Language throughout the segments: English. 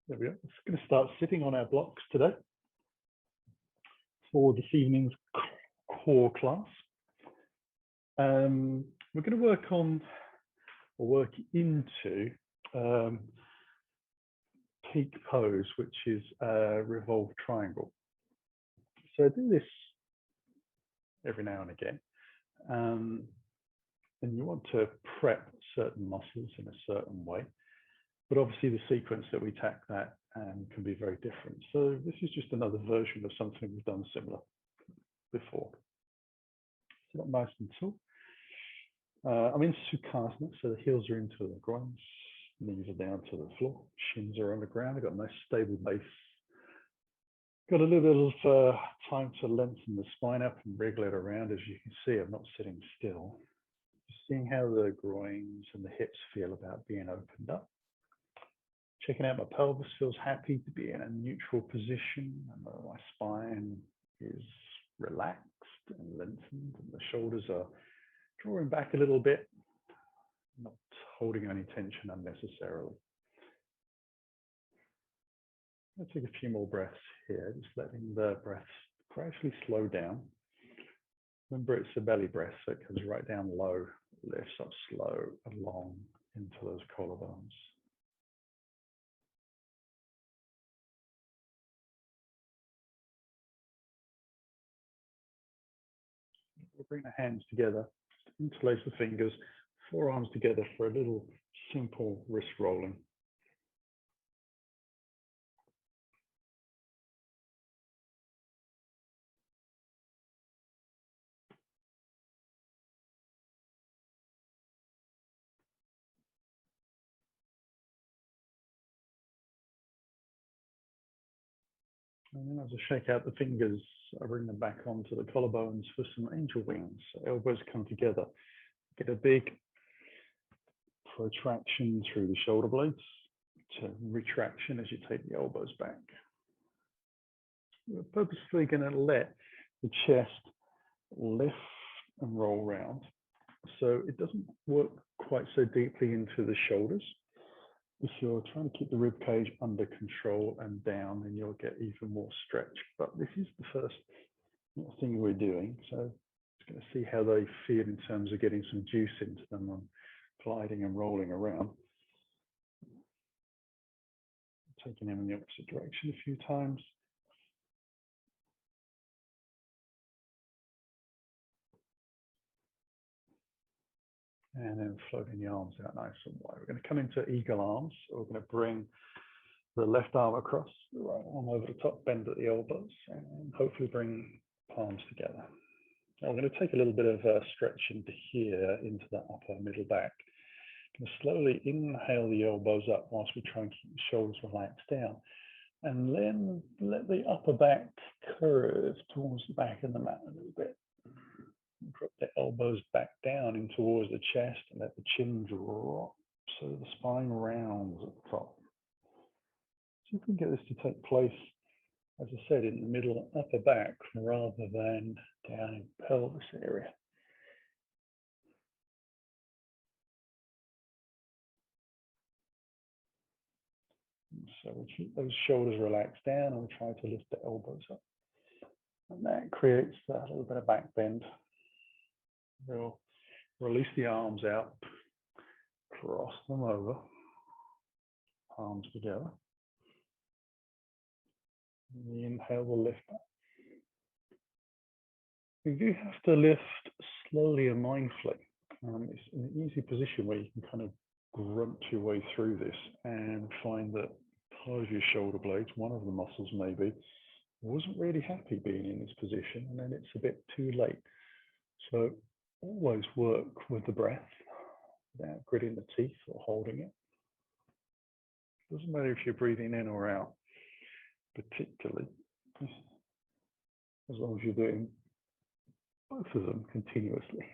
There we go. It's going to start sitting on our blocks today for this evening's core class. We're going to work on or work into peak pose, which is a revolved triangle. So I do this every now and again. And you want to prep certain muscles in a certain way. But obviously the sequence that we attack that can be very different. So this is just another version of something we've done similar before. So that nice and tall. I'm in Sukhasana, so the heels are into the groins, knees are down to the floor, shins are on the ground. I've got a nice stable base. Got a little bit of time to lengthen the spine up and wriggle it around. As you can see, I'm not sitting still. Just seeing how the groins and the hips feel about being opened up. Checking out my pelvis, feels happy to be in a neutral position, and my spine is relaxed and lengthened, and the shoulders are drawing back a little bit, not holding any tension unnecessarily. I'll take a few more breaths here, just letting the breath gradually slow down. Remember, it's a belly breath, so it comes right down low, lifts up slow and long into those collarbones. We'll bring the hands together, interlace the fingers, forearms together for a little simple wrist rolling. And then as I shake out the fingers, I bring them back onto the collarbones for some angel wings. Elbows come together. Get a big protraction through the shoulder blades to retraction as you take the elbows back. We're purposefully going to let the chest lift and roll round, so it doesn't work quite so deeply into the shoulders. If you're trying to keep the rib cage under control and down, then you'll get even more stretch. But this is the first thing we're doing, so it's going to see how they feel in terms of getting some juice into them and gliding and rolling around. Taking them in the opposite direction a few times. And then floating the arms out nice and wide. We're going to come into eagle arms. So we're going to bring the left arm across, the right arm over the top, bend at the elbows, and hopefully bring palms together. Now we're going to take a little bit of a stretch into here, into the upper middle back. Going to slowly inhale the elbows up whilst we try and keep the shoulders relaxed down. And then let the upper back curve towards the back of the mat a little bit. Drop the elbows back down in towards the chest and let the chin drop so the spine rounds at the top. So you can get this to take place, as I said, in the middle upper back rather than down in the pelvis area. So we keep those shoulders relaxed down and we try to lift the elbows up. And that creates a little bit of back bend. We'll release the arms out, cross them over, palms together. And the inhale will lift up. You do have to lift slowly and mindfully. It's an easy position where you can kind of grunt your way through this and find that part of your shoulder blades, one of the muscles maybe, wasn't really happy being in this position, and then it's a bit too late. So always work with the breath without gritting the teeth or holding it. Doesn't matter if you're breathing in or out, particularly, as long as you're doing both of them continuously.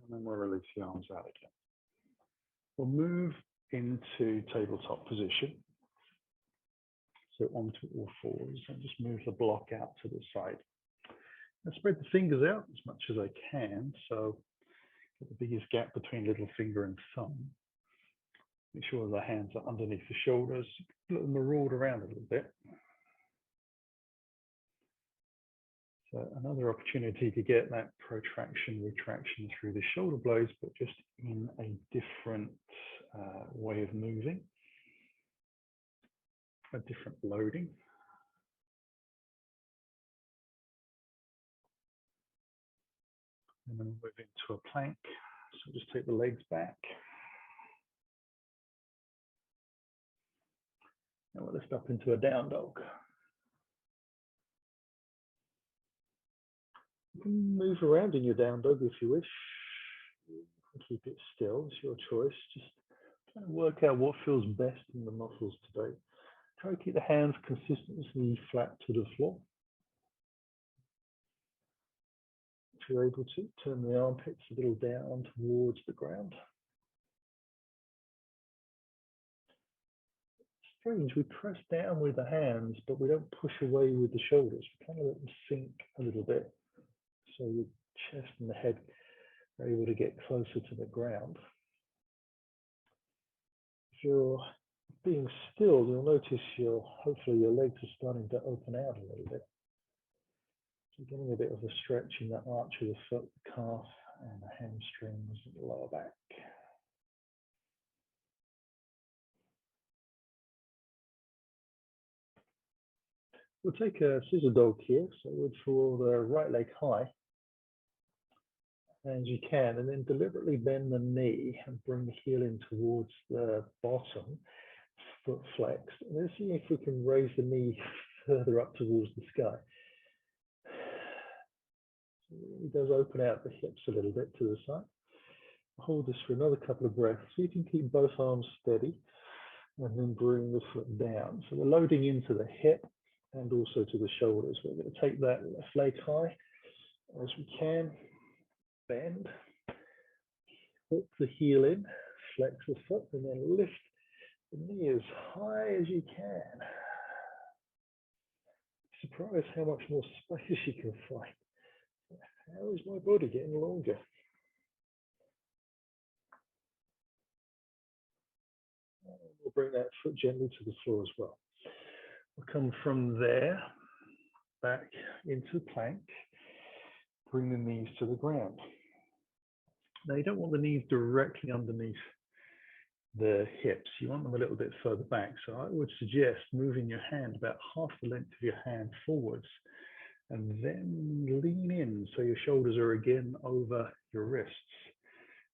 And then we'll release the arms out again. We'll move into tabletop position. So onto all fours and just move the block out to the side. And spread the fingers out as much as I can. So get the biggest gap between little finger and thumb. Make sure the hands are underneath the shoulders. Let them maraud around a little bit. So another opportunity to get that protraction, retraction through the shoulder blades, but just in a different way of moving, a different loading. And then we'll move into a plank. So just take the legs back. And we'll lift up into a down dog. You can move around in your down dog if you wish. You can keep it still, it's your choice. Just try and work out what feels best in the muscles today. Try to keep the hands consistently flat to the floor. If you're able to, turn the armpits a little down towards the ground. Strange, we press down with the hands, but we don't push away with the shoulders. We kind of let them sink a little bit. So your chest and the head are able to get closer to the ground. If you're being still, you'll notice hopefully your legs are starting to open out a little bit. So you're getting a bit of a stretch in the arch of the foot, the calf, and the hamstrings and the lower back. We'll take a scissor dog here, so we'll draw the right leg high as you can, and then deliberately bend the knee and bring the heel in towards the bottom, foot flexed. And then see if we can raise the knee further up towards the sky. So it does open out the hips a little bit to the side. Hold this for another couple of breaths. So you can keep both arms steady and then bring the foot down. So we're loading into the hip and also to the shoulders. We're going to take that left leg high as we can. Bend, hook the heel in, flex the foot, and then lift the knee as high as you can. Surprised how much more space you can find. How is my body getting longer? We'll bring that foot gently to the floor as well. We'll come from there back into plank. Bring the knees to the ground. Now you don't want the knees directly underneath the hips. You want them a little bit further back. So I would suggest moving your hand about half the length of your hand forwards and then lean in so your shoulders are again over your wrists.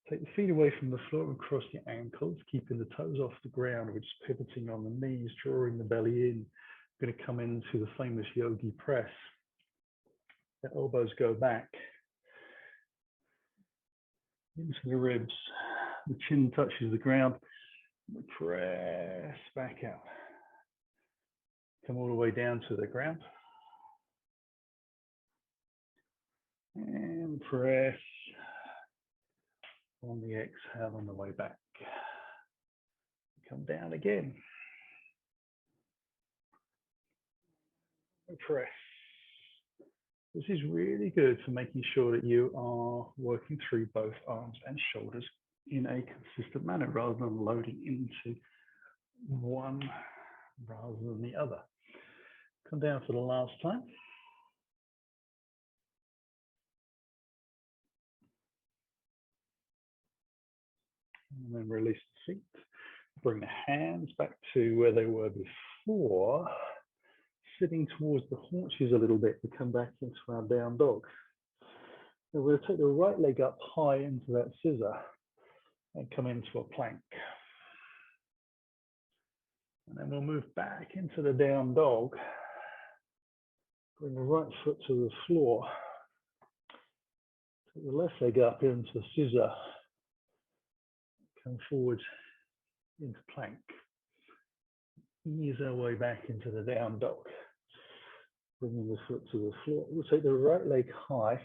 Take the feet away from the floor and cross your ankles, keeping the toes off the ground, which is pivoting on the knees, drawing the belly in. I'm going to come into the famous yogi press. The elbows go back into the ribs. The chin touches the ground. We press back out. Come all the way down to the ground. And press on the exhale on the way back. Come down again. And press. This is really good for making sure that you are working through both arms and shoulders in a consistent manner rather than loading into one rather than the other. Come down for the last time. And then release the feet. Bring the hands back to where they were before. Sitting towards the haunches a little bit to come back into our down dog. Now we'll take the right leg up high into that scissor and come into a plank. And then we'll move back into the down dog. Bring the right foot to the floor. Take the left leg up into the scissor. Come forward into plank. Ease our way back into the down dog. Bringing the foot to the floor. We'll take the right leg high.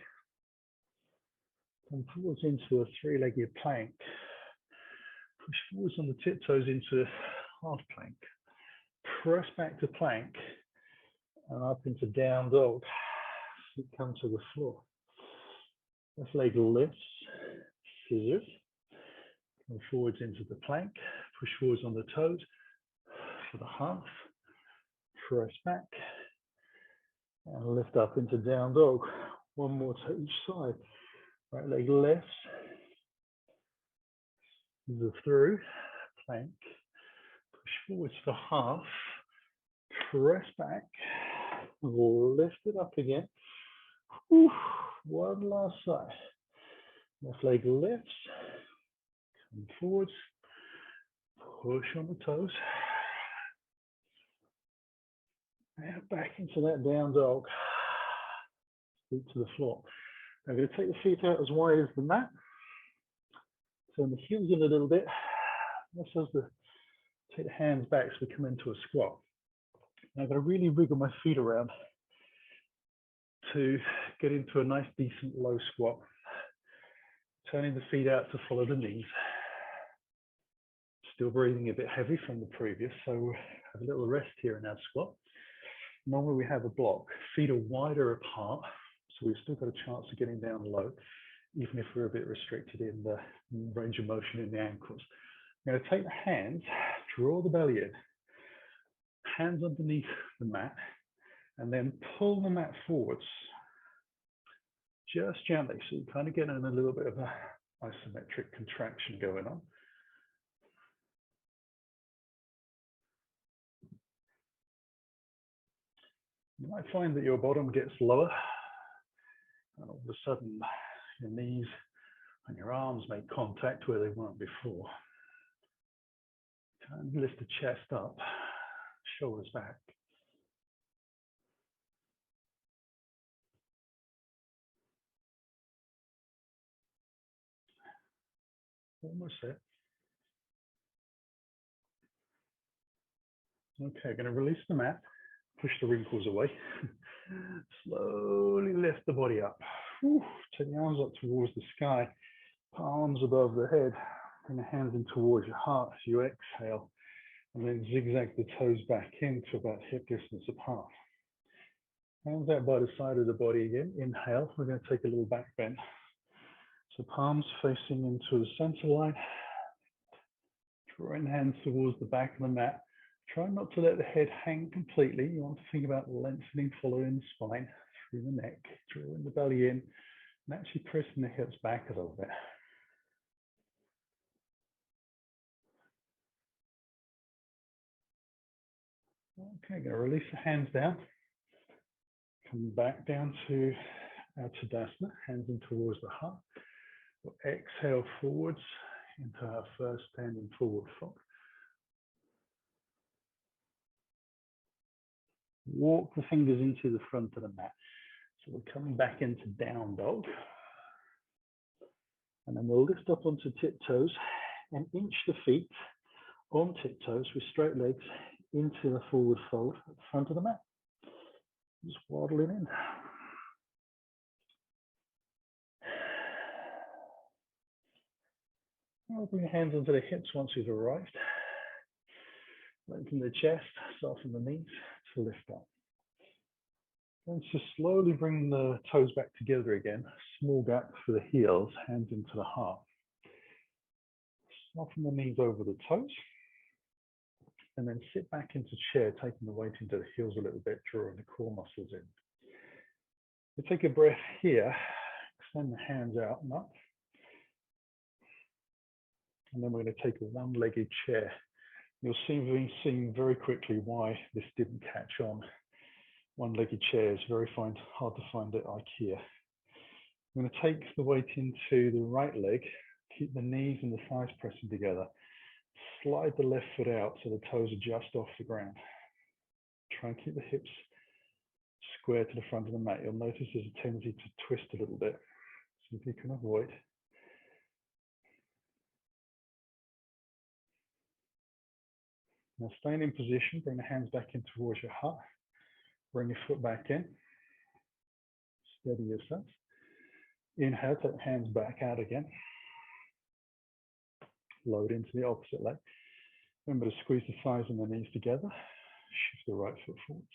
Come forwards into a three-legged plank. Push forwards on the tiptoes into half plank. Press back to plank and up into down dog. Feet come to the floor. Left leg lifts, scissors. Come forwards into the plank. Push forwards on the toes for the half. Press back and lift up into down dog. One more to each side. Right leg lifts, scissors through, plank. Push forwards for half. Press back, lift it up again. Whew. One last side. Left leg lifts, come forwards, push on the toes, and back into that down dog. Feet to the floor. I'm going to take the feet out as wide as the mat. Turn the heels in a little bit. This is take the hands back so we come into a squat. Now I'm going to really wriggle my feet around to get into a nice, decent low squat. Turning the feet out to follow the knees. Still breathing a bit heavy from the previous, so have a little rest here in our squat. Normally we have a block. Feet are wider apart, so we've still got a chance of getting down low, even if we're a bit restricted in the range of motion in the ankles. I'm going to take the hands, draw the belly in, hands underneath the mat, and then pull the mat forwards. Just gently, so you kind of get in a little bit of an isometric contraction going on. You might find that your bottom gets lower, and all of a sudden your knees and your arms make contact where they weren't before. Kind of lift the chest up, shoulders back. Almost there. Okay, going to release the mat, push the wrinkles away. Slowly lift the body up. Whew. Take the arms up towards the sky, palms above the head. Bring the hands in towards your heart as you exhale, and then zigzag the toes back in to about hip distance apart. Hands out by the side of the body again. Inhale, we're going to take a little back bend. So palms facing into the center line. Drawing hands towards the back of the mat. Try not to let the head hang completely. You want to think about lengthening, following the spine through the neck, drawing the belly in, and actually pressing the hips back a little bit. Okay, going to release the hands down. Come back down to our Tadasana, hands in towards the heart. We'll exhale forwards into our first standing forward fold. Walk the fingers into the front of the mat. So we're coming back into down dog. And then we'll lift up onto tiptoes and inch the feet on tiptoes with straight legs into the forward fold at the front of the mat. Just waddling in. I'll bring your hands onto the hips once you've arrived. Lengthen the chest, soften the knees to lift up. And just slowly bring the toes back together again. Small gap for the heels, hands into the heart. Soften the knees over the toes. And then sit back into chair, taking the weight into the heels a little bit, drawing the core muscles in. We take a breath here, extend the hands out and up. And then we're going to take a one-legged chair. You'll see very quickly why this didn't catch on. One-legged chair is hard to find at IKEA. I'm going to take the weight into the right leg, keep the knees and the thighs pressing together. Slide the left foot out so the toes are just off the ground. Try and keep the hips square to the front of the mat. You'll notice there's a tendency to twist a little bit. So if you can avoid. Now staying in position, bring the hands back in towards your heart. Bring your foot back in. Steady yourself. Inhale, take the hands back out again. load into the opposite leg. Remember to squeeze the thighs and the knees together. Shift the right foot forwards.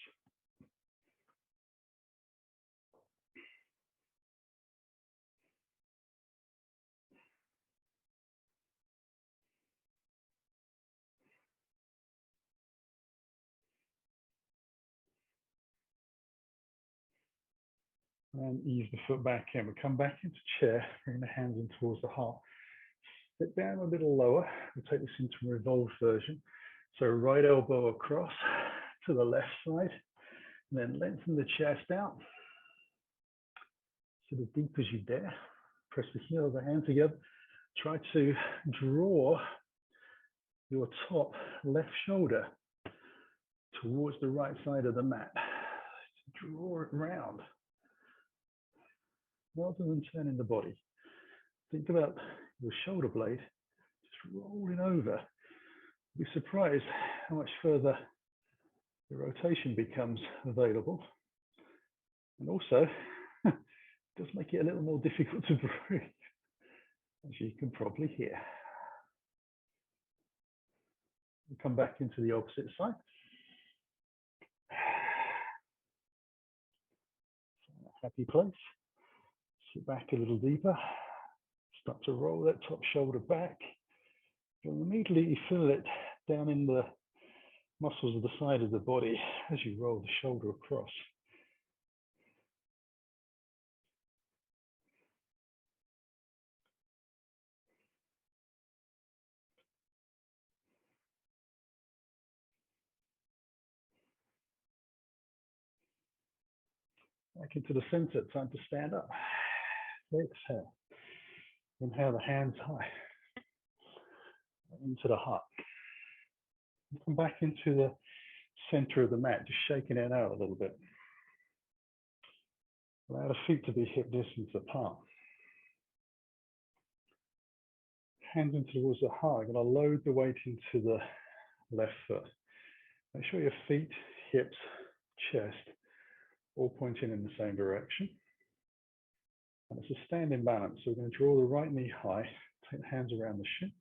And ease the foot back in. We come back into chair, bring the hands in towards the heart. Sit down a little lower. We'll take this into a revolved version. So right elbow across to the left side, and then lengthen the chest out. Sort of deep as you dare. Press the heel of the hand together. Try to draw your top left shoulder towards the right side of the mat. Draw it round, rather than turning the body. Think about your shoulder blade just rolling over. You'll be surprised how much further the rotation becomes available. And also, it does make it a little more difficult to breathe, as you can probably hear. We'll come back into the opposite side. Happy place. Sit back a little deeper. Start to roll that top shoulder back. You'll immediately feel it down in the muscles of the side of the body as you roll the shoulder across. Back into the center, time to stand up. Exhale. Inhale the hands high. Into the heart. Come back into the center of the mat, just shaking it out a little bit. Allow the feet to be hip distance apart. Hands in towards the heart. I'm going to load the weight into the left foot. Make sure your feet, hips, chest, all pointing in the same direction. And it's a standing balance. So we're going to draw the right knee high, take the hands around the shin,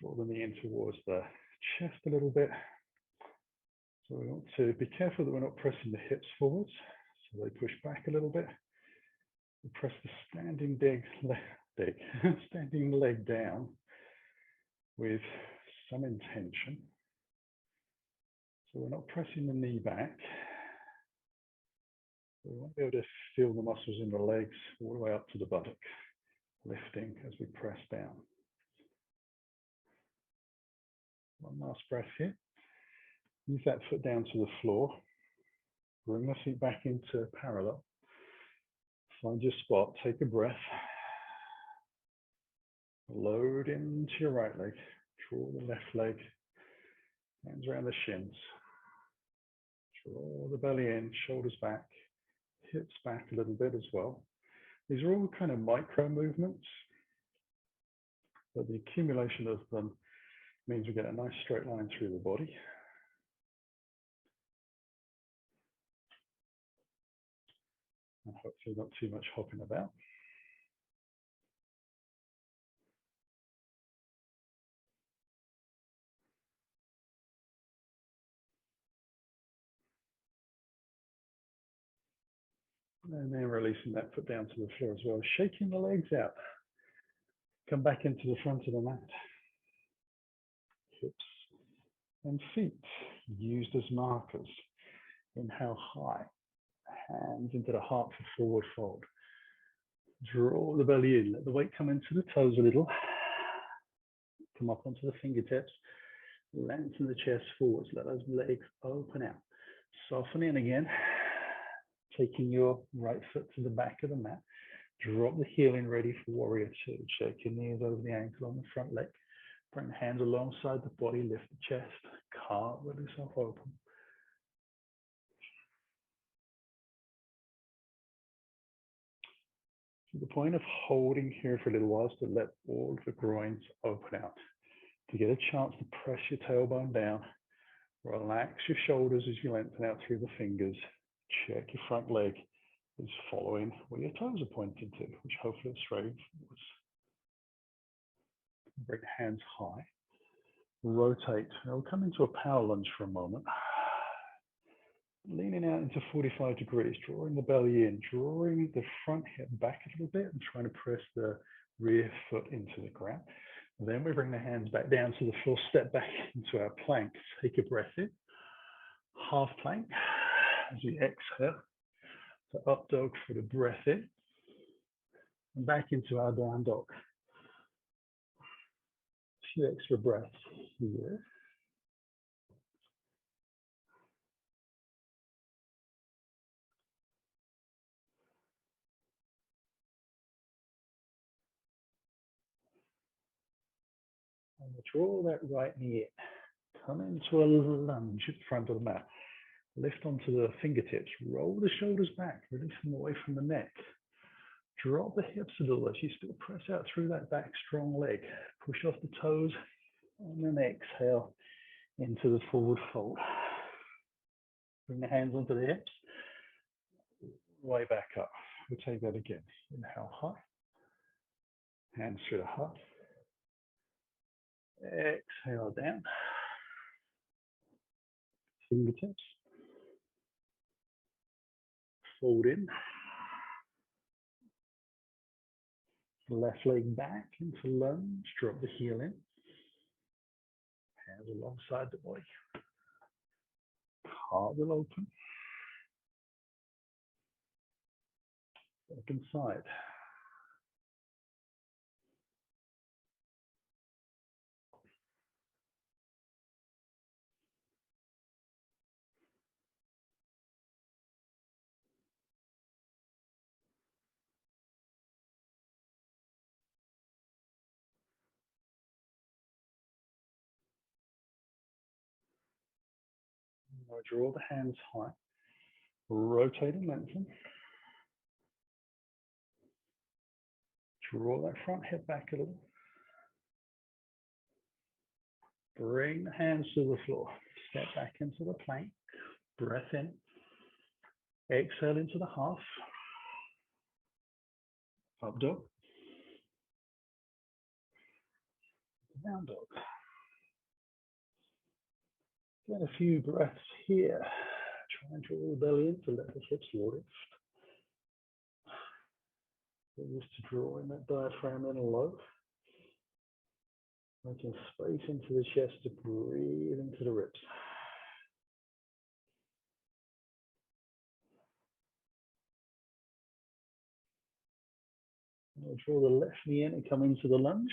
draw the knee in towards the chest a little bit. So we want to be careful that we're not pressing the hips forwards. So they push back a little bit. We press the standing leg down with some intention. So we're not pressing the knee back. We want to be able to feel the muscles in the legs all the way up to the buttock, lifting as we press down. One last breath here. Use that foot down to the floor. Bring the feet back into parallel. Find your spot, take a breath. Load into your right leg. Draw the left leg. Hands around the shins. Draw the belly in, shoulders back. Hips back a little bit as well. These are all kind of micro movements, but the accumulation of them means we get a nice straight line through the body. And hopefully not too much hopping about. And then releasing that foot down to the floor as well, shaking the legs out. Come back into the front of the mat. Hips and feet used as markers in how high. Hands into the heart for forward fold. Draw the belly in, let the weight come into the toes a little. Come up onto the fingertips. Lengthen the chest forwards, let those legs open out. Soften in again. Taking your right foot to the back of the mat. Drop the heel in, ready for warrior two. Shake your knees over the ankle on the front leg. Bring the hands alongside the body, lift the chest. Cartwheel yourself open. So the point of holding here for a little while is to let all of the groins open out. To get a chance to press your tailbone down. Relax your shoulders as you lengthen out through the fingers. Check your front leg is following where your toes are pointing to, which hopefully is straight forwards. Bring the hands high. Rotate. We'll come into a power lunge for a moment. Leaning out into 45 degrees, drawing the belly in, drawing the front hip back a little bit and trying to press the rear foot into the ground. Then we bring the hands back down to the floor, step back into our plank. Take a breath in. Half plank as we exhale. So up dog for the breath in. And back into our down dog. A few extra breaths here. And we'll draw that right knee in. Come into a lunge at the front of the mat. Lift onto the fingertips. Roll the shoulders back. Release them away from the neck. Drop the hips a little as you still press out through that back strong leg. Push off the toes and then exhale into the forward fold. Bring the hands onto the hips. Way back up. We'll take that again. Inhale high. Hands through the heart. Exhale down. Fingertips. Fold in. Left leg back into lunge. Drop the heel in. Hands alongside the body. Heart will open. Second side. Now draw the hands high. Rotate and lengthen. Draw that front hip back a little. Bring the hands to the floor. Step back into the plank. Breath in. Exhale into the half. Up dog. Down dog. Get a few breaths here. Try and draw the belly in to let the hips lift. Get used to drawing that diaphragm in low. Making space into the chest to breathe into the ribs. Now draw the left knee in and come into the lunge.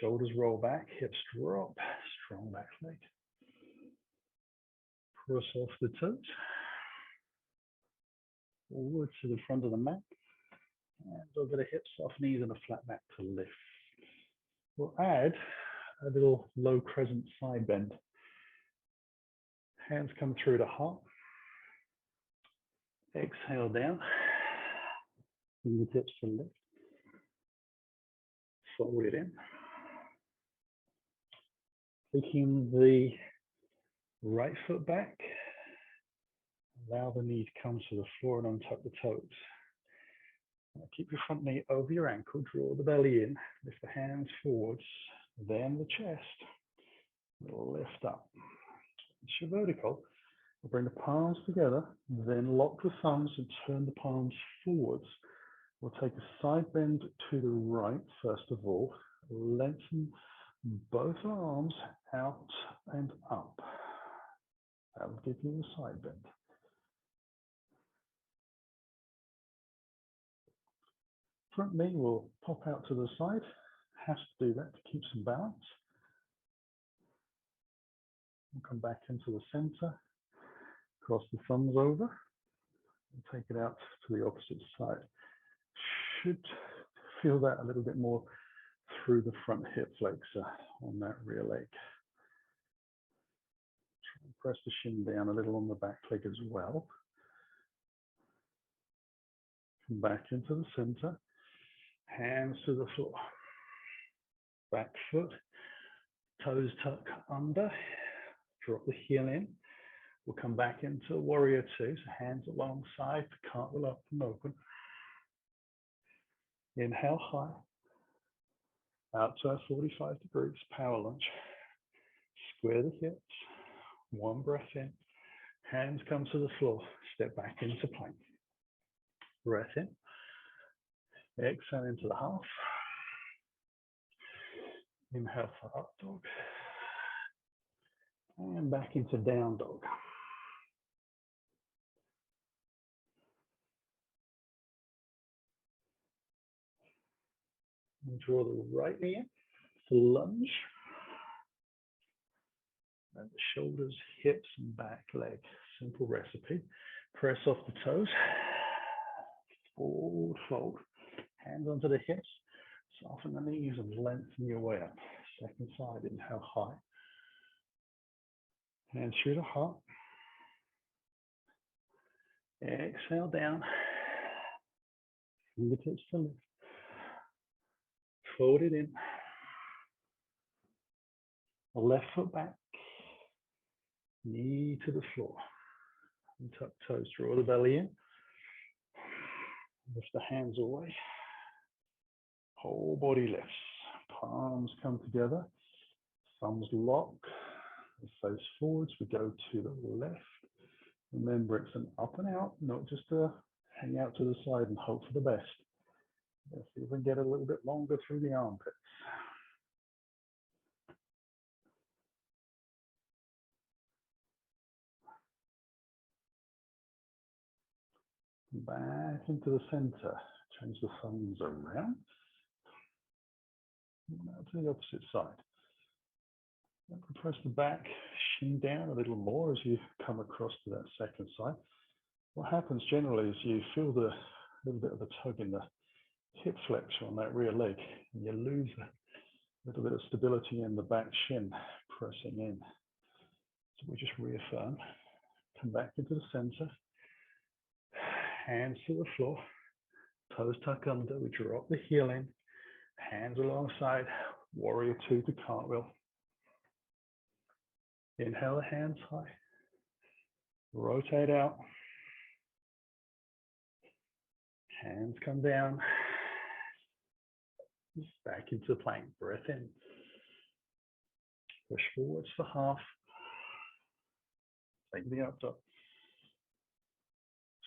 Shoulders roll back, hips drop, strong back leg. Cross off the toes. Forward to the front of the mat. And over the hips, soft knees and a flat back to lift. We'll add a little low crescent side bend. Hands come through the heart. Exhale down. Fingertips to lift. Fold it in. Taking the right foot back. Allow the knee to come to the floor and untuck the toes. Now keep your front knee over your ankle. Draw the belly in. Lift the hands forwards. Then the chest. Lift up. It's your vertical. We'll bring the palms together. Then lock the thumbs and turn the palms forwards. We'll take a side bend to the right, first of all. Lengthen both arms out and up. That will give you a side bend. Front knee will pop out to the side. Has to do that to keep some balance. We'll come back into the center. Cross the thumbs over. And take it out to the opposite side. Should feel that a little bit more through the front hip flexor on that rear leg. Try and press the shin down a little on the back leg as well. Come back into the center. Hands to the floor. Back foot. Toes tuck under. Drop the heel in. We'll come back into warrior two. So hands alongside, cartwheel up and open. Inhale high. Out to our 45 degrees, power lunge. Square the hips, one breath in, hands come to the floor, step back into plank. Breath in, exhale into the half. Inhale for up dog. And back into down dog. And draw the right knee in for lunge. And the shoulders, hips, and back leg. Simple recipe. Press off the toes. Forward fold. Hands onto the hips. Soften the knees and lengthen your way up. Second side, inhale high. Hands through the heart. Exhale down. Fingertips to lift. Fold it in. Left foot back. Knee to the floor. And tuck toes. Draw the belly in. Lift the hands away. Whole body lifts. Palms come together. Thumbs lock. We face forwards. We go to the left. Remember, it's an up and out, not just a hang out to the side and hope for the best. Let's see if we can get a little bit longer through the armpits. Back into the center. Change the thumbs around. Now to the opposite side. Press the back shin down a little more as you come across to that second side. What happens generally is you feel the little bit of a tug in the hip flexor on that rear leg, and you lose a little bit of stability in the back shin pressing in. So we just reaffirm, come back into the center, hands to the floor, toes tuck under, we drop the heel in, hands alongside, warrior two to cartwheel. Inhale the hands high, rotate out, hands come down, back into plank, breath in, push forwards for half, take the up dog,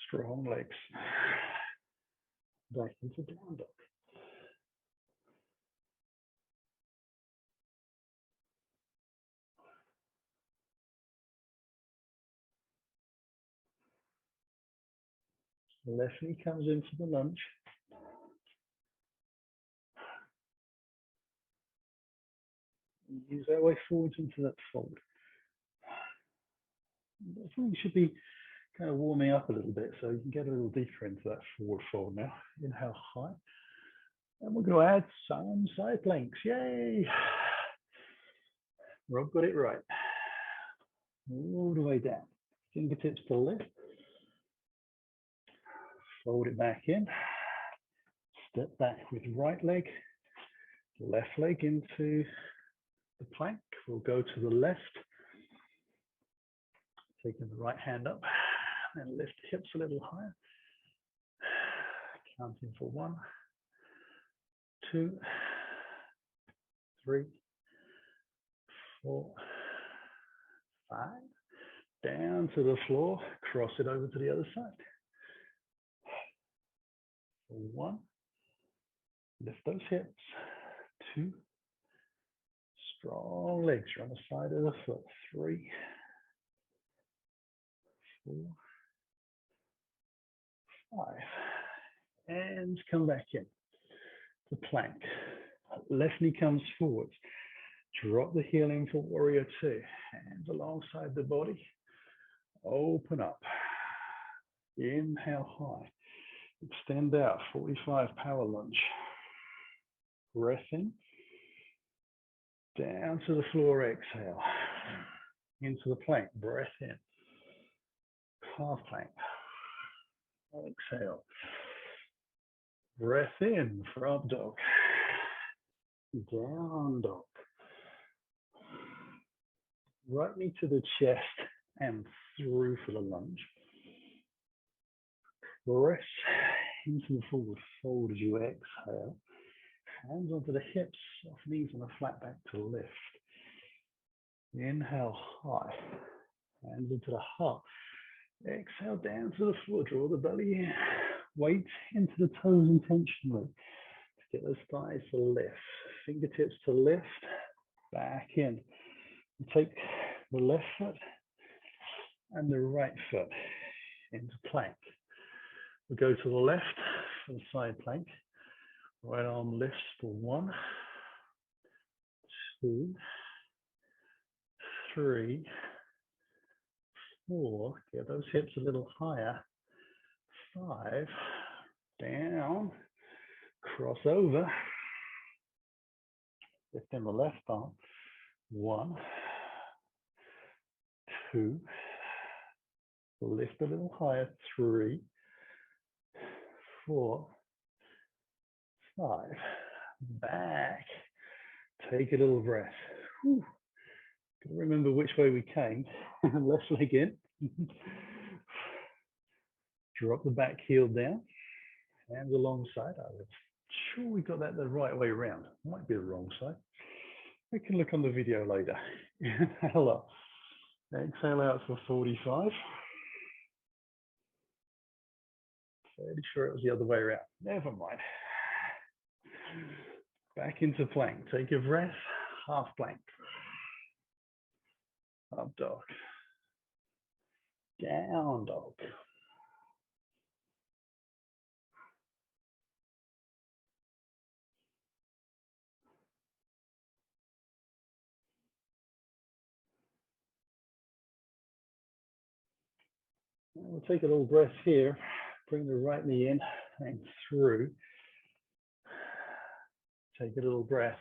strong legs, back into down dog. Left knee comes in for the lunge. Use that way forwards into that fold. I think you should be kind of warming up a little bit so you can get a little deeper into that forward fold now. Inhale high. And we're going to add some side planks. Yay! Rob got it right. All the way down. Fingertips to lift. Fold it back in. Step back with right leg. Left leg into the plank. We'll go to the left. Taking the right hand up and lift the hips a little higher. Counting for 1, 2, 3, 4, 5. Down to the floor. Cross it over to the other side. 1. Lift those hips. 2. Strong legs. You're on the side of the foot. 3. 4, 5. And come back in to plank. Left knee comes forwards. Drop the heel in for warrior two. Hands alongside the body. Open up. Inhale high. Extend out. 45 power lunge. Breath in. Down to the floor. Exhale. Into the plank. Breath in. Half plank. Exhale. Breath in for up dog. Down dog. Right knee to the chest and through for the lunge. Press into the forward fold as you exhale. Hands onto the hips, soft knees on the flat back to lift. Inhale high, hands into the heart. Exhale down to the floor, draw the belly in. Weight into the toes intentionally to get those thighs to lift. Fingertips to lift, back in. You take the left foot and the right foot into plank. We go to the left for the side plank. Right arm lifts for 1, 2, 3, 4. Get those hips a little higher. 5. Down. Cross over. Lift in the left arm. 1, 2. Lift a little higher. 3, 4, 5. Back. Take a little breath. Whew. Remember which way we came. Left leg in. Drop the back heel down. Hands alongside. I'm sure we got that the right way around. Might be the wrong side. We can look on the video later. Inhale up. Exhale out for 45. Fairly sure it was the other way around. Never mind. Back into plank. Take a breath. Half plank. Up dog. Down dog. We'll take a little breath here. Bring the right knee in and through. Take a little breath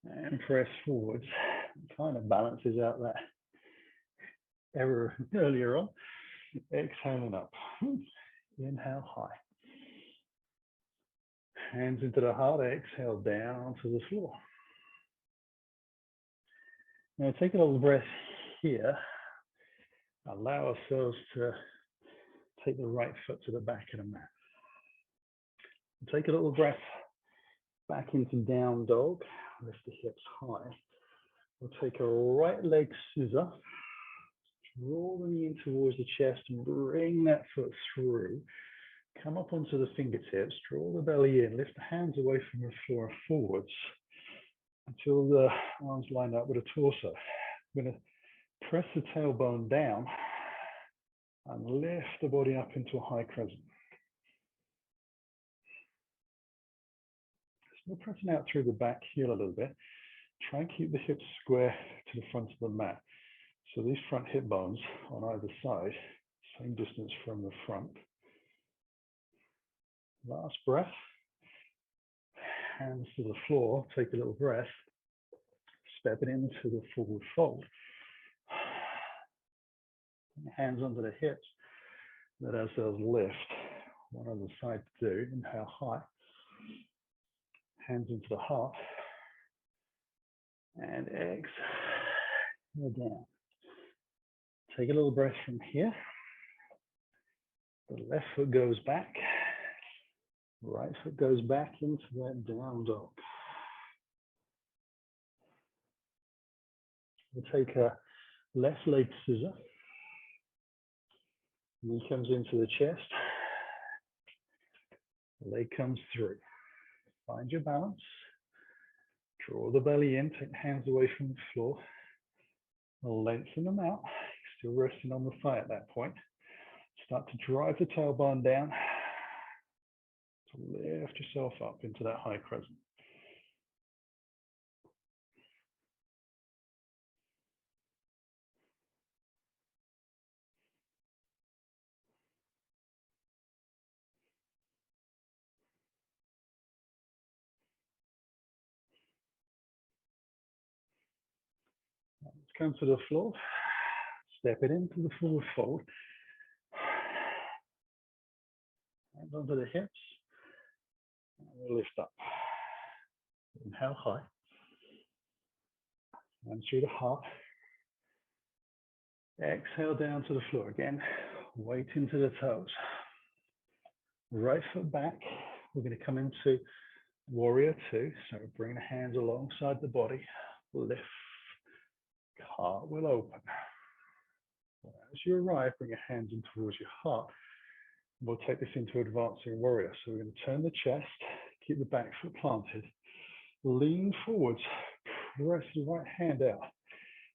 and press forwards. It kind of balances out that error earlier on. Exhaling up. Inhale high. Hands into the heart. Exhale down to the floor. Now take a little breath here. Allow ourselves to take the right foot to the back of the mat. Take a little breath back into down dog. Lift the hips high. We'll take a right leg scissor. Draw the knee in towards the chest and bring that foot through. Come up onto the fingertips. Draw the belly in. Lift the hands away from the floor forwards until the arms line up with the torso. I'm going to press the tailbone down and lift the body up into a high crescent. Still pressing out through the back heel a little bit. Try and keep the hips square to the front of the mat. So these front hip bones on either side, same distance from the front. Last breath. Hands to the floor. Take a little breath. Step it into the forward fold. Hands under the hips. Let ourselves lift. One other side to do. Inhale high. Hands into the heart. And exhale down. Take a little breath from here. The left foot goes back. Right foot goes back into that down dog. We'll take a left leg scissor. Knee comes into the chest. Leg comes through. Find your balance. Draw the belly in. Take the hands away from the floor. Lengthen them out. Still resting on the thigh at that point. Start to drive the tailbone down. To lift yourself up into that high crescent. Let's come to the floor. Step it into the forward fold. Hands onto the hips. And we'll lift up. Inhale high. And through the heart. Exhale down to the floor again. Weight into the toes. Right foot back. We're going to come into Warrior two. So bring the hands alongside the body. Lift. Heart will open. As you arrive, bring your hands in towards your heart. We'll take this into advancing warrior. So we're going to turn the chest, keep the back foot planted, lean forwards, press the right hand out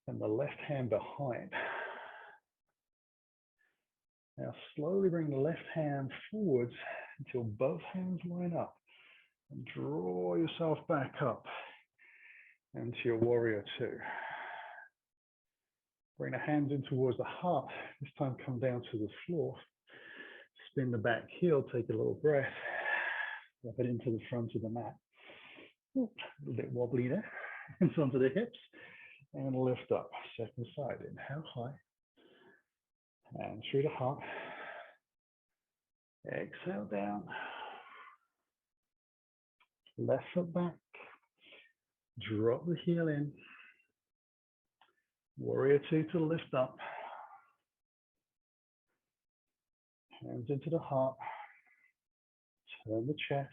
and the left hand behind. Now slowly bring the left hand forwards until both hands line up and draw yourself back up into your warrior two. Bring the hands in towards the heart. This time come down to the floor. Spin the back heel, take a little breath. Wrap it into the front of the mat. Ooh, a little bit wobbly there. Hands onto the hips and lift up. Second side, inhale high. And through the heart. Exhale down. Left foot back. Drop the heel in. Warrior two to lift up. Hands into the heart. Turn the chest.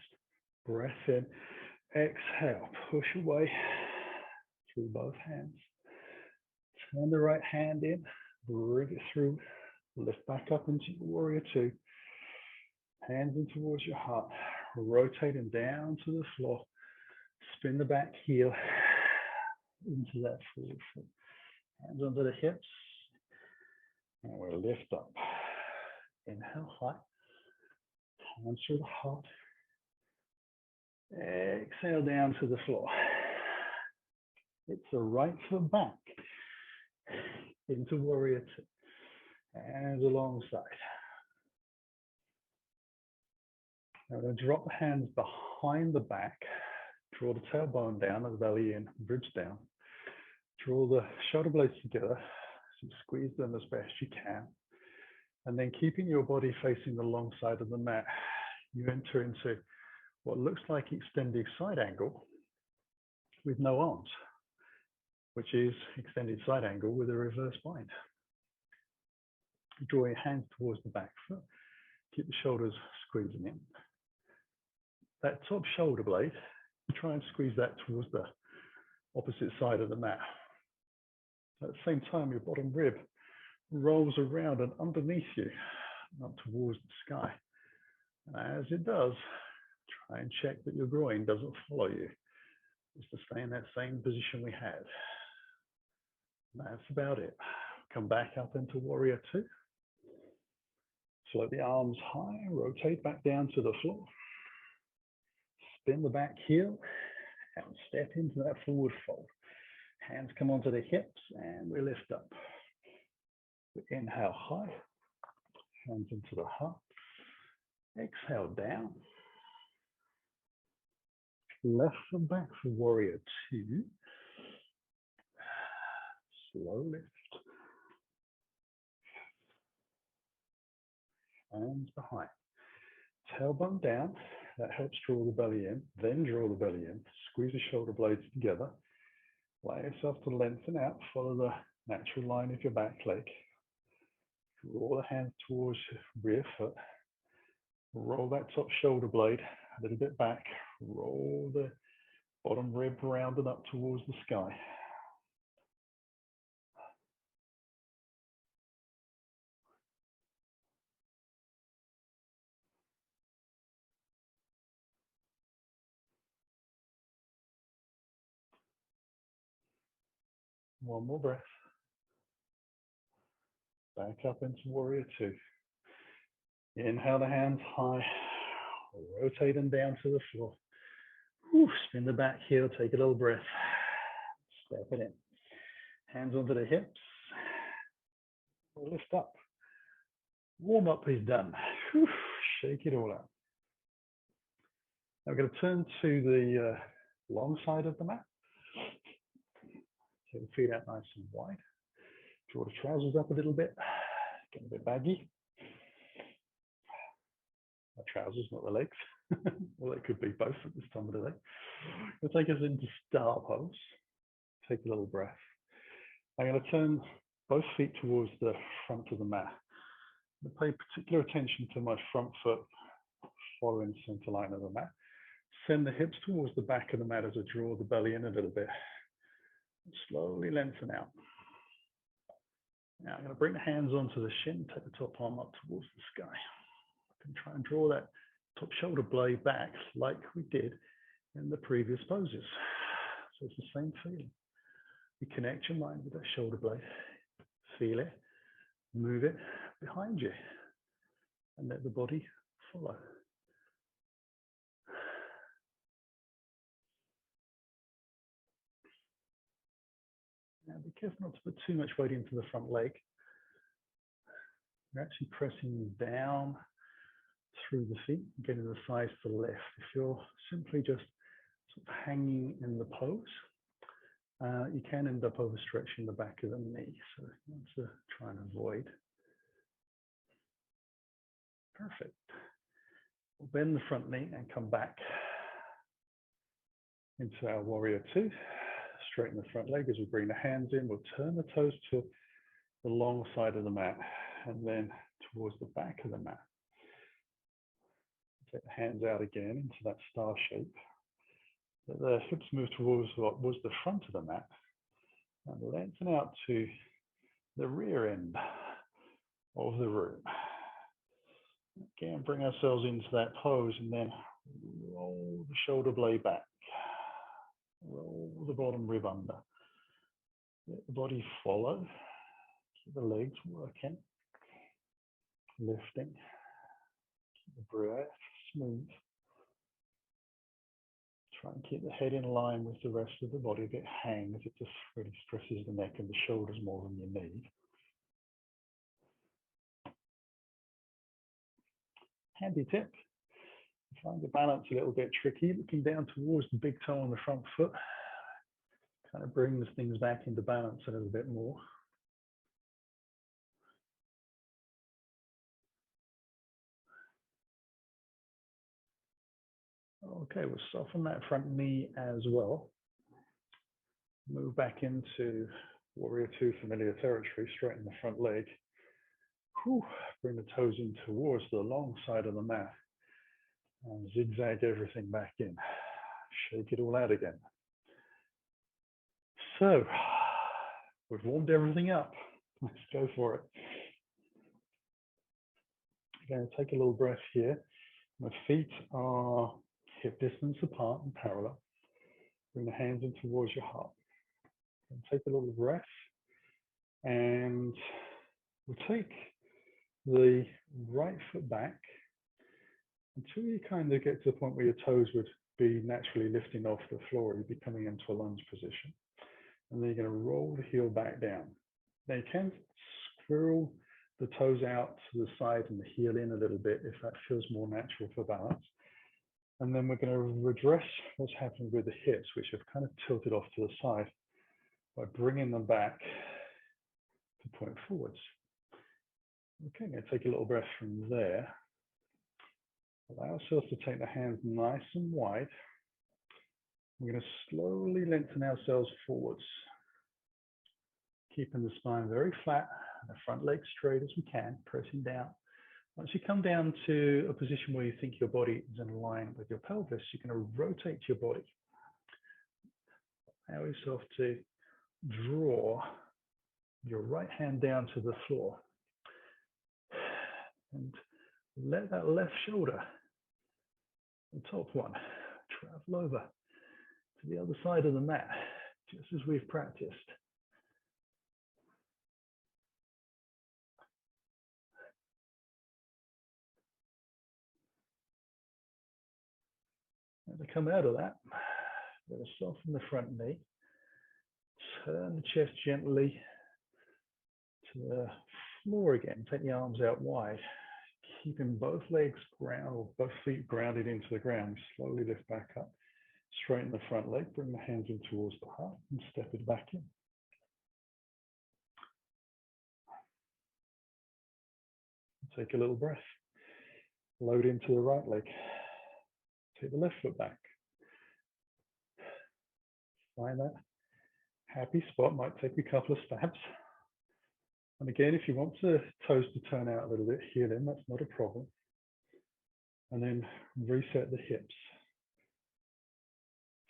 Breath in. Exhale. Push away through both hands. Turn the right hand in. Bring it through. Lift back up into warrior two. Hands in towards your heart. Rotating down to the floor. Spin the back heel into that forward foot. Hands onto the hips. And we'll lift up. Inhale high. Hands through the heart. Exhale down to the floor. It's the right foot back into warrior two. Hands alongside. Now we're going to drop the hands behind the back. Draw the tailbone down and the belly in, bridge down. Draw the shoulder blades together. So squeeze them as best you can. And then keeping your body facing the long side of the mat, you enter into what looks like extended side angle with no arms, which is extended side angle with a reverse bind. Draw your hands towards the back foot. Keep the shoulders squeezing in. That top shoulder blade, try and squeeze that towards the opposite side of the mat. At the same time, your bottom rib rolls around and underneath you, up towards the sky. And as it does, try and check that your groin doesn't follow you. Just to stay in that same position we had. That's about it. Come back up into warrior two. Float the arms high, rotate back down to the floor. Spin the back heel and step into that forward fold. Hands come onto the hips and we lift up. We inhale high, hands into the heart. Exhale down. Left and back for warrior two. Slow lift. Hands behind. Tailbone down. That helps draw the belly in. Then draw the belly in. Squeeze the shoulder blades together. Allow yourself to lengthen out. Follow the natural line of your back leg. Draw the hands towards rear foot. Roll that top shoulder blade a little bit back. Roll the bottom rib round and up towards the sky. One more breath. Back up into warrior two. Inhale the hands high. Rotate them down to the floor. Spin the back heel, take a little breath. Step it in. Hands onto the hips. Lift up. Warm up is done. Shake it all out. Now we're going to turn to the long side of the mat. Take the feet out nice and wide. Draw the trousers up a little bit. Get a bit baggy. The trousers, not the legs. Well, it could be both at this time of the day. It'll take us into star pose. Take a little breath. I'm going to turn both feet towards the front of the mat. I'm going to pay particular attention to my front foot following the center line of the mat. Send the hips towards the back of the mat as I draw the belly in a little bit. Slowly lengthen out. Now I'm going to bring the hands onto the shin, take the top arm up towards the sky. I can try and draw that top shoulder blade back like we did in the previous poses. So it's the same feeling. You connect your mind with that shoulder blade, feel it, move it behind you, and let the body follow. Now be careful not to put too much weight into the front leg. You're actually pressing down through the feet, getting the thighs to the left. If you're simply just sort of hanging in the pose, you can end up overstretching the back of the knee. So you want to try and avoid. Perfect. We'll bend the front knee and come back into our warrior two. Straighten the front leg as we bring the hands in. We'll turn the toes to the long side of the mat and then towards the back of the mat. Take the hands out again into that star shape. Let the hips move towards what was the front of the mat and lengthen out to the rear end of the room. Again, bring ourselves into that pose and then roll the shoulder blade back. Roll the bottom rib under. Let the body follow. Keep the legs working. Lifting. Keep the breath smooth. Try and keep the head in line with the rest of the body. If it hangs, it just really stresses the neck and the shoulders more than you need. Handy tip. Find the balance a little bit tricky. Looking down towards the big toe on the front foot kind of brings things back into balance a little bit more. Okay, we'll soften that front knee as well. Move back into warrior two, familiar territory. Straighten the front leg. Whew. Bring the toes in towards the long side of the mat. And zigzag everything back in. Shake it all out again. So, we've warmed everything up. Let's go for it. Again, take a little breath here. My feet are hip distance apart and parallel. Bring the hands in towards your heart. And take a little breath. And we'll take the right foot back until you kind of get to the point where your toes would be naturally lifting off the floor. You'd be coming into a lunge position. And then you're going to roll the heel back down. Now you can squirrel the toes out to the side and the heel in a little bit if that feels more natural for balance. And then we're going to redress what's happened with the hips, which have kind of tilted off to the side, by bringing them back to point forwards. Okay, I'm going to take a little breath from there. Allow ourselves to take the hands nice and wide. We're going to slowly lengthen ourselves forwards, keeping the spine very flat and the front leg straight as we can, pressing down. Once you come down to a position where you think your body is in line with your pelvis, you're going to rotate your body. Allow yourself to draw your right hand down to the floor and let that left shoulder, the top one, travel over to the other side of the mat, just as we've practiced. And to come out of that, we're going to soften the front knee, turn the chest gently to the floor again, take the arms out wide, keeping both legs grounded, or both feet grounded into the ground. Slowly lift back up, straighten the front leg, bring the hands in towards the heart and step it back in. Take a little breath. Load into the right leg. Take the left foot back. Find that happy spot. Might take a couple of stabs. And again, if you want the toes to turn out a little bit, heel in, that's not a problem. And then reset the hips.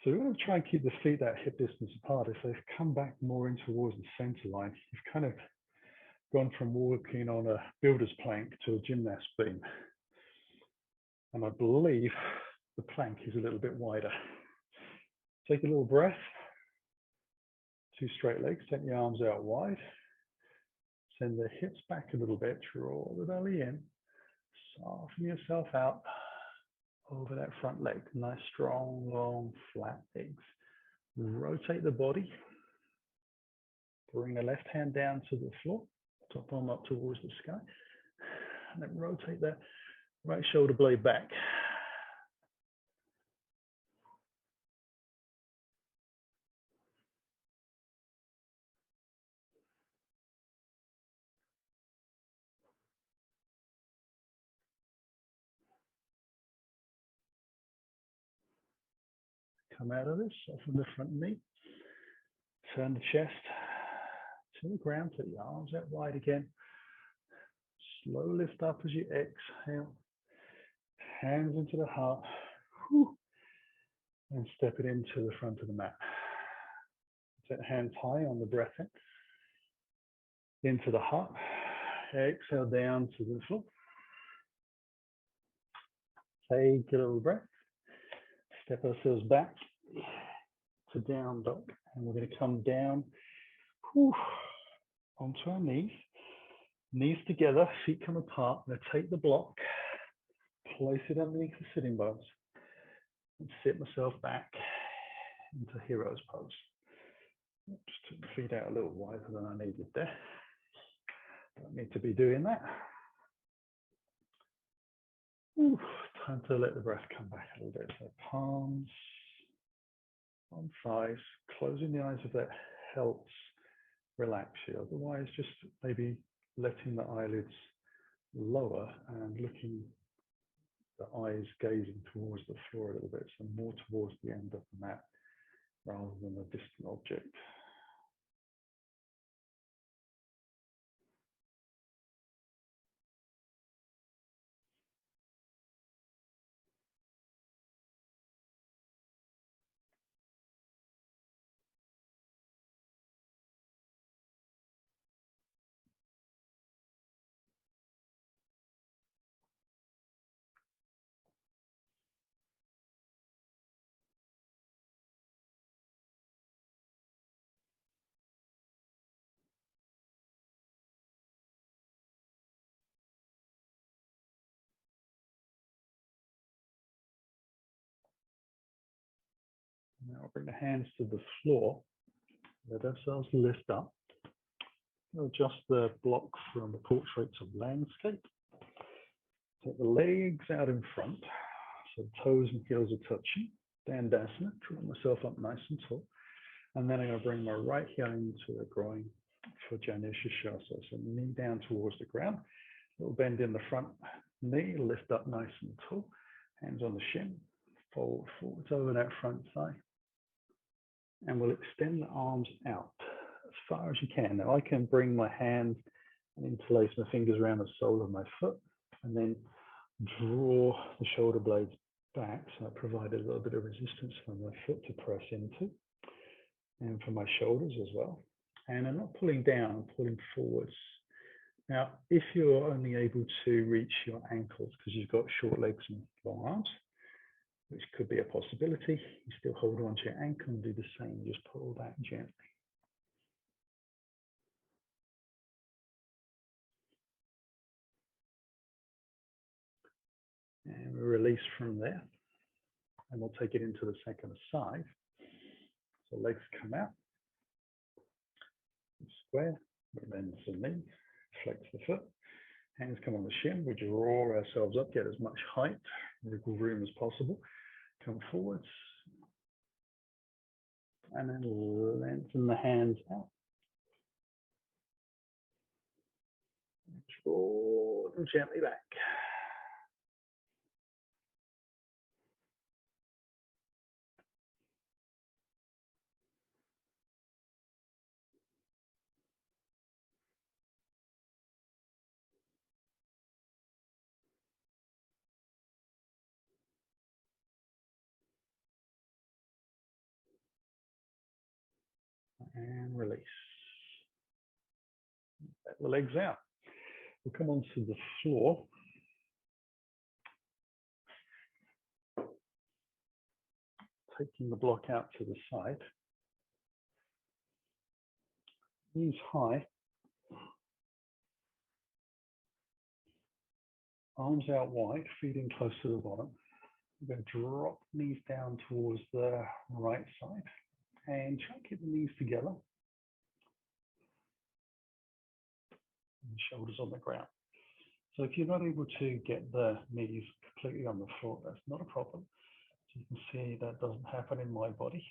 So we want to try and keep the feet that hip distance apart. If they've come back more in towards the center line, you've kind of gone from walking on a builder's plank to a gymnast beam. And I believe the plank is a little bit wider. Take a little breath. Two straight legs, take the arms out wide. Send the hips back a little bit, draw the belly in. Soften yourself out over that front leg. Nice, strong, long, flat legs. Rotate the body. Bring the left hand down to the floor, top arm up towards the sky. And then rotate that right shoulder blade back. Come out of this, soften the front knee. Turn the chest to the ground, put the arms out wide again. Slow lift up as you exhale. Hands into the heart. And step it into the front of the mat. Set hands high on the breath in. Into the heart. Exhale down to the floor. Take a little breath. Step ourselves back to down dog. And we're going to come down onto our knees. Knees together, feet come apart. I'm going to take the block, place it underneath the sitting bones, and sit myself back into hero's pose. Just took the feet out a little wider than I needed there. Don't need to be doing that. Time to let the breath come back a little bit. So palms on thighs, closing the eyes if that helps relax you. Otherwise, just maybe letting the eyelids lower and looking, the eyes gazing towards the floor a little bit, so more towards the end of the mat rather than a distant object. Now bring the hands to the floor. Let ourselves lift up. Adjust the block from the portraits of landscape. Take the legs out in front, so toes and heels are touching. Dandasana, draw myself up nice and tall. And then I'm going to bring my right heel into the groin for Janushirshasa. So knee down towards the ground. Little bend in the front knee, lift up nice and tall. Hands on the shin, fold forwards over that front thigh. And we'll extend the arms out as far as you can. Now I can bring my hands and interlace my fingers around the sole of my foot and then draw the shoulder blades back. So I provide a little bit of resistance for my foot to press into and for my shoulders as well. And I'm not pulling down, I'm pulling forwards. Now, if you're only able to reach your ankles because you've got short legs and long arms, which could be a possibility, you still hold on to your ankle and do the same, just pull back gently. And we release from there. And we'll take it into the second side. So legs come out. Square, we bend the knee, flex the foot. Hands come on the shin. We draw ourselves up, get as much height, wiggle room as possible. Come forwards. And then lengthen the hands out. Draw them gently back. and release. Let the legs out. We'll come onto the floor. Taking the block out to the side. Knees high. Arms out wide, feet in close to the bottom. We're going to drop knees down towards the right side and try and keep the knees together. And the shoulders on the ground. So if you're not able to get the knees completely on the floor, that's not a problem. So you can see that doesn't happen in my body.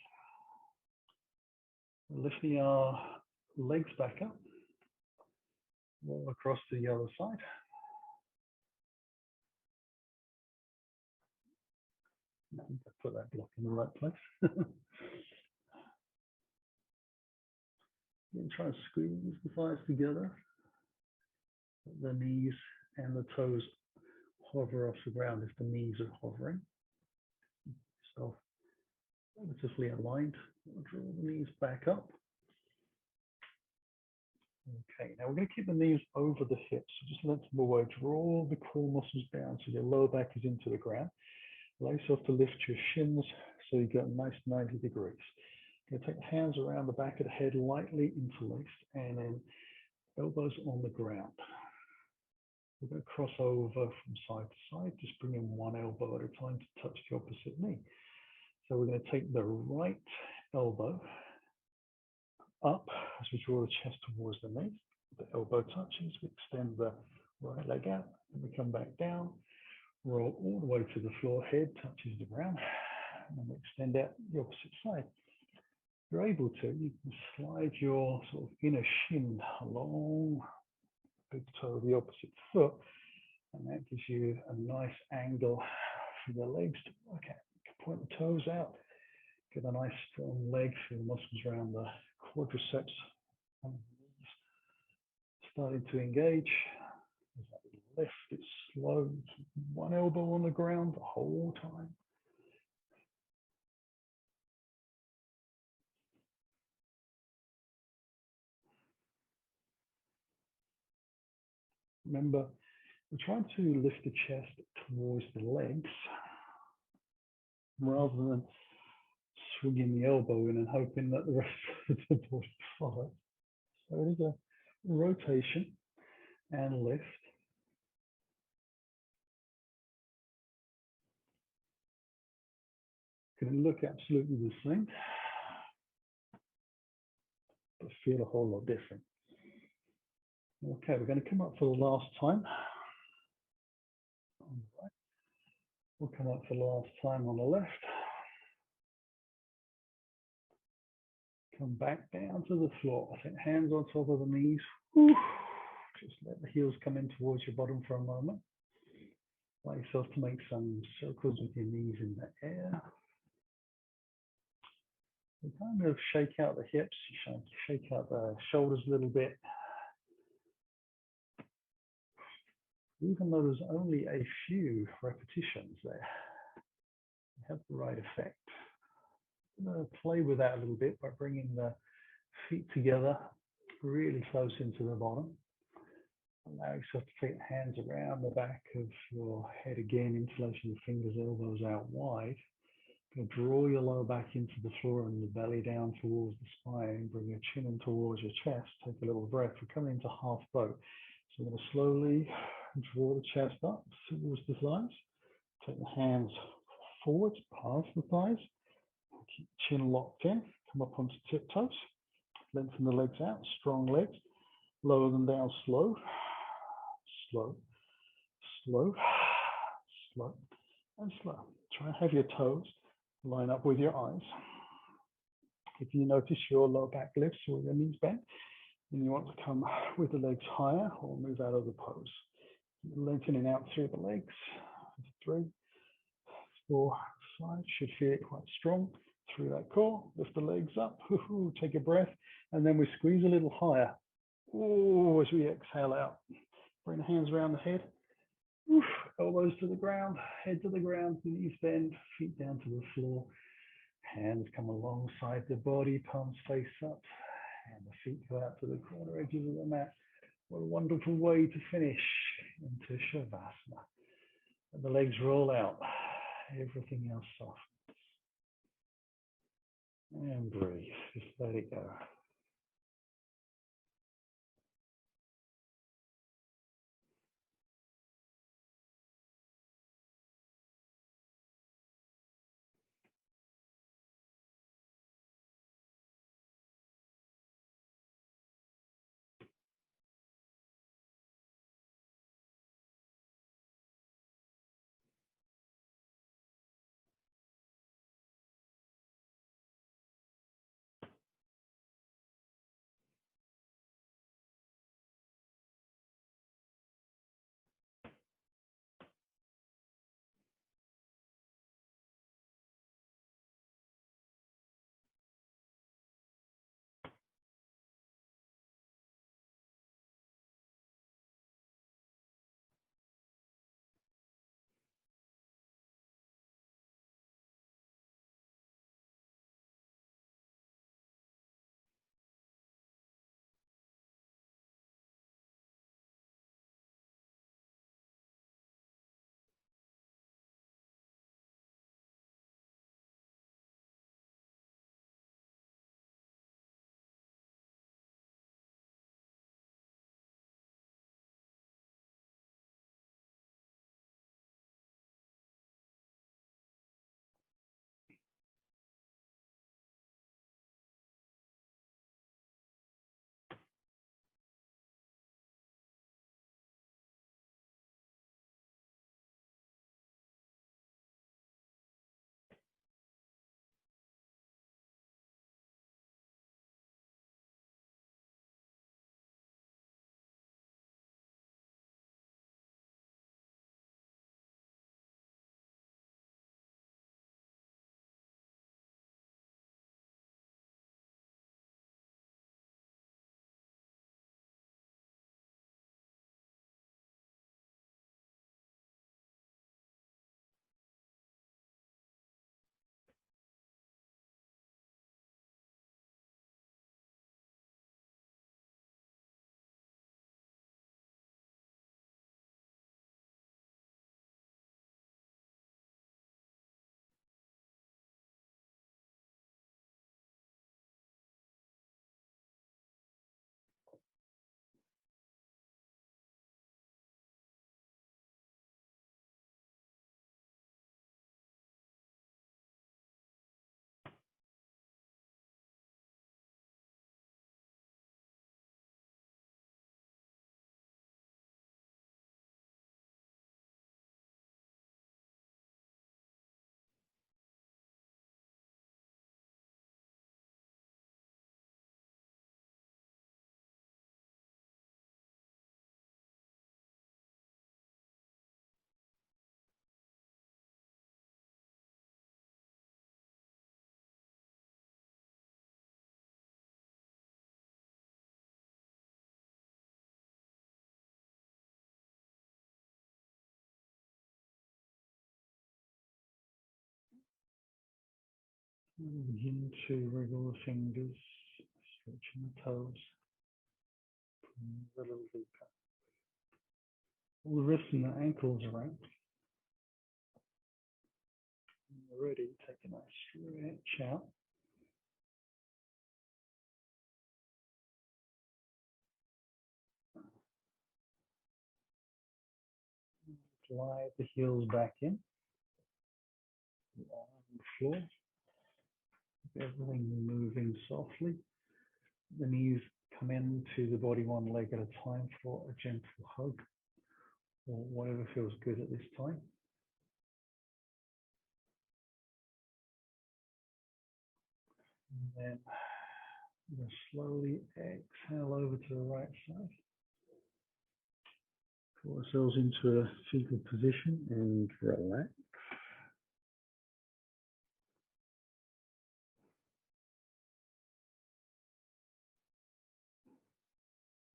Lifting our legs back up, roll across to the other side. Put that block in the right place. And try and squeeze the thighs together. The knees and the toes hover off the ground if the knees are hovering. So relatively aligned. We'll draw the knees back up. Okay, now we're going to keep the knees over the hips. So just let them away. Draw the core muscles down so your lower back is into the ground. Allow yourself to lift your shins so you get a nice 90 degrees. You're going to take the hands around the back of the head, lightly interlaced, and then elbows on the ground. We're going to cross over from side to side, just bringing one elbow at a time to touch the opposite knee. So we're going to take the right elbow up as we draw the chest towards the knee. The elbow touches, we extend the right leg out, and we come back down, roll all the way to the floor, head touches the ground, and then we extend out the opposite side. If you're able to, you can slide your sort of inner shin along big toe of the opposite foot, and that gives you a nice angle for the legs to work at. You can point the toes out, get a nice strong leg, feel the muscles around the quadriceps and knees starting to engage. As I lift it slow, keep one elbow on the ground the whole time. Remember, we're trying to lift the chest towards the legs rather than swinging the elbow in and hoping that the rest of the body follows. So it is a rotation and lift. Can look absolutely the same, but feel a whole lot different. Okay, we're going to come up for the last time. On the right. We'll come up for the last time on the left. Come back down to the floor. I think hands on top of the knees. Whew. Just let the heels come in towards your bottom for a moment. Allow yourself to make some circles with your knees in the air. You kind of shake out the hips, you shake out the shoulders a little bit. Even though there's only a few repetitions there, you have the right effect. I'm going to play with that a little bit by bringing the feet together really close into the bottom. Allow yourself to take the hands around the back of your head again, interlacing the fingers, elbows out wide. Going to draw your lower back into the floor and the belly down towards the spine. Bring your chin in towards your chest. Take a little breath. We're coming into half boat. So we're going to slowly draw the chest up towards the thighs. Take the hands forward, past the thighs. Keep the chin locked in. Come up onto tiptoes. Lengthen the legs out. Strong legs. Lower them down slow. Slow. Slow. Slow. And slow. Try and have your toes line up with your eyes. If you notice your lower back lifts or your knees bent, then you want to come with the legs higher or move out of the pose. Lengthening out through the legs. 3, 4, 5. Should feel it quite strong through that core. Lift the legs up. Take a breath, and then we squeeze a little higher. As we exhale out. Bring the hands around the head. Elbows to the ground, head to the ground, knees bend, feet down to the floor. Hands come alongside the body, palms face up. And the feet go out to the corner edges of the mat. What a wonderful way to finish into Shavasana. And the legs roll out. Everything else softens. And breathe. Just let it go. Begin to wriggle the fingers, stretching the toes, pulling a little deeper. All the wrists and the ankles are out. When you're ready, take a nice stretch out. Slide the heels back in, on the floor. Everything moving softly. The knees come into the body one leg at a time for a gentle hug, or whatever feels good at this time. And then we'll slowly exhale over to the right side. Pull ourselves into a fetal position and relax.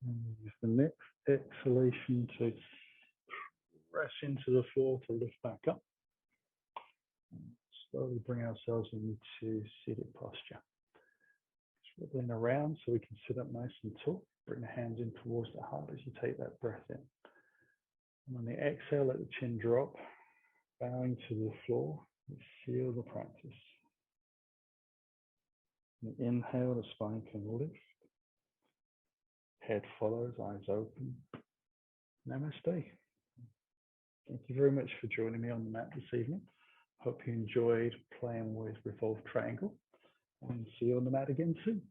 And use the next exhalation to press into the floor to lift back up. And slowly bring ourselves into seated posture. swiveling around so we can sit up nice and tall. Bring the hands in towards the heart as you take that breath in. And on the exhale, let the chin drop, bowing to the floor. Feel the practice. And inhale, the spine can lift. Head follows, eyes open. Namaste. Thank you very much for joining me on the mat this evening. Hope you enjoyed playing with Revolved Triangle, and see you on the mat again soon.